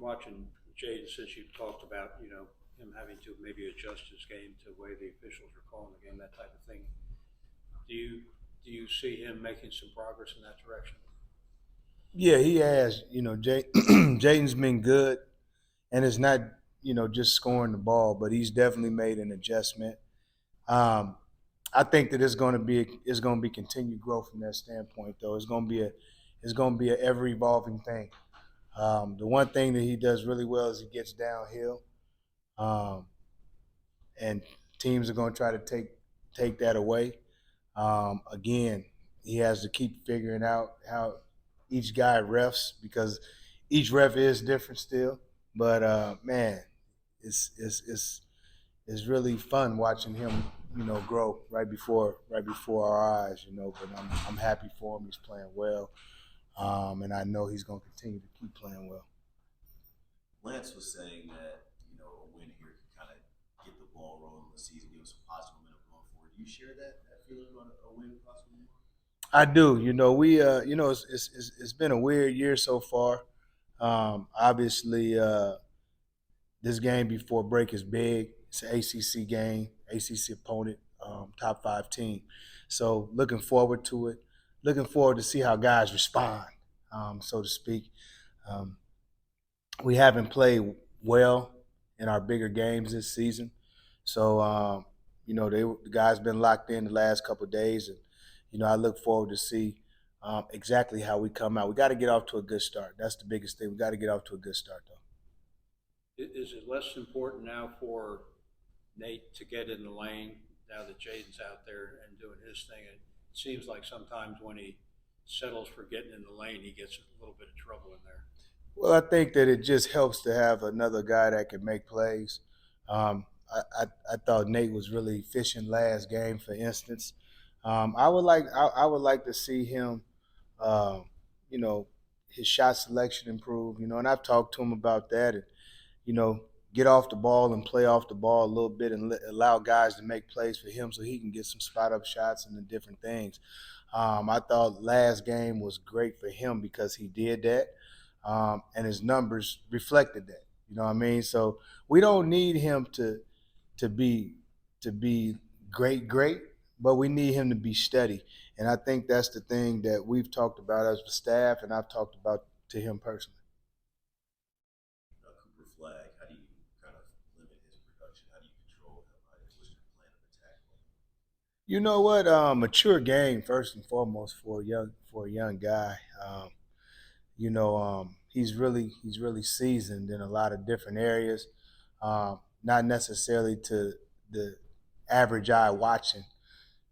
Watching Jaden, since you talked about, him having to maybe adjust his game to the way the officials are calling the game, that type of thing. Do you see him making some progress in that direction? Yeah, he has. Jaden's been good, and it's not just scoring the ball, but he's definitely made an adjustment. Um, I think that it's going to be continued growth from that standpoint, though. It's going to be a ever evolving thing. The one thing that he does really well is he gets downhill, um, and teams are going to try to take that away. Again, he has to keep figuring out how each guy refs because each ref is different still. But man, it's it's it's it's really fun watching him, grow right before our eyes. But I'm happy for him. He's playing well, and I know he's going to continue to keep playing well. Lance was saying that a win here can kind of get the ball rolling in the season, give us some positive momentum going forward. Do you share that feeling on a win possibly? I do. It's been a weird year so far. Obviously, this game before break is big. It's an ACC game, ACC opponent, top five team. So looking forward to it. Looking forward to see how guys respond, so to speak. Um, we haven't played well in our bigger games this season, so the guys been locked in the last couple of days, and I look forward to see exactly how we come out. We got to get off to a good start. That's the biggest thing. We got to get off to a good start, though. Is it less important now for Nate to get in the lane now that Jaden's out there and doing his thing? It seems like sometimes when he settles for getting in the lane, he gets a little bit of trouble in there. Well, I think that it just helps to have another guy that can make plays. I thought Nate was really efficient last game, for instance. I would like to see him, uh, you know, his shot selection improve. And I've talked to him about that, and you know, get off the ball and play off the ball a little bit, and allow guys to make plays for him so he can get some spot up shots and the different things. I thought last game was great for him because he did that, and his numbers reflected that. You know what I mean? So we don't need him to be to be great, but we need him to be steady. And I think that's the thing that we've talked about as the staff, and I've talked about to him personally. Cooper Flag, how do you kind of limit his production? How do you control him? What's your plan of attack? You know what? Mature game first and foremost for a young guy. He's really seasoned in a lot of different areas. Not necessarily to the average eye watching,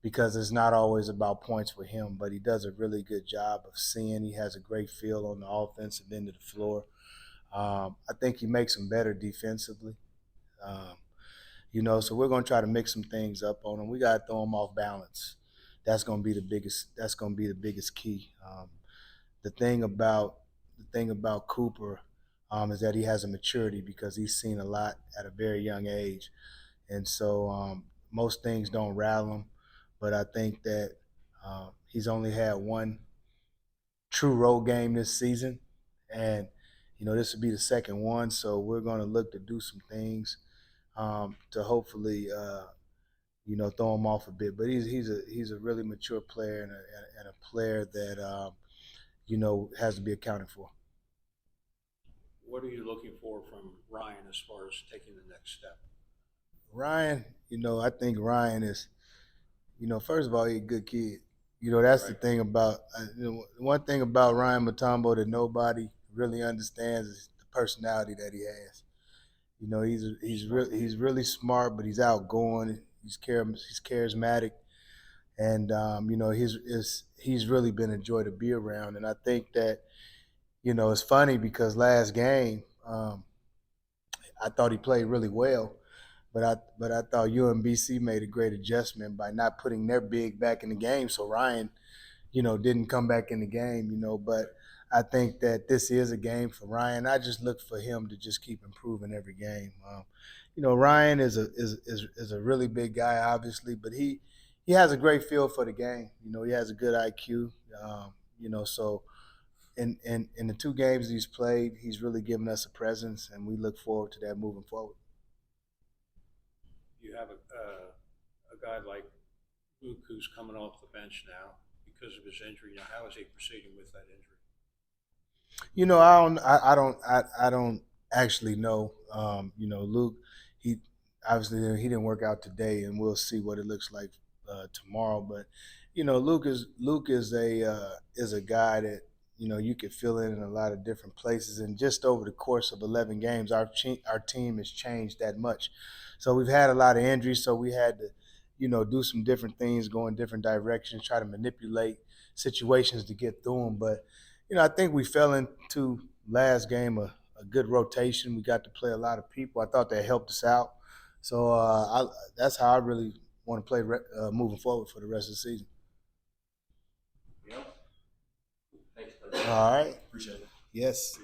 because it's not always about points for him, but he does a really good job of seeing. He has a great feel on the offensive end of the floor. I think he makes them better defensively. Um, so we're going to try to mix some things up on him. We got to throw him off balance. That's going to be the biggest. That's going to be the biggest key. The thing about Cooper is that he has a maturity because he's seen a lot at a very young age, and so most things don't rattle him. But I think that he's only had one true road game this season, and this will be the second one. So we're going to look to do some things to hopefully throw him off a bit. But he's a really mature player, and a player that has to be accounted for. What are you looking for from Ryan as far as taking the next step? Ryan, I think Ryan is, first of all, he's a good kid. That's the Right. thing about one thing about Ryan Matambo that nobody really understands is the personality that he has. He's really smart, but he's outgoing. He's charismatic, and he's really been a joy to be around. And I think that it's funny because last game I thought he played really well, but I thought UMBC made a great adjustment by not putting their big back in the game. So Ryan, didn't come back in the game. But I think that this is a game for Ryan. I just look for him to just keep improving every game. Ryan is a really big guy, obviously, but he has a great feel for the game. He has a good IQ. So in the 2 games he's played, he's really given us a presence, and we look forward to that moving forward. You have a guy like Luke who's coming off the bench now because of his injury. Now, how is he proceeding with that injury? You know, I don't actually know. You know, Luke, he obviously he didn't work out today, and we'll see what it looks like tomorrow. But you know, Luke is a guy that you know you could fill in a lot of different places, and just over the course of 11 games, our team has changed that much. So we've had a lot of injuries, so we had to you know do some different things, go in different directions, try to manipulate situations to get through them, but you know, I think we fell into last game a good rotation. We got to play a lot of people. I thought that helped us out. So that's how I really want to play moving forward for the rest of the season. Yep. Thanks, All right. Appreciate it. Yes.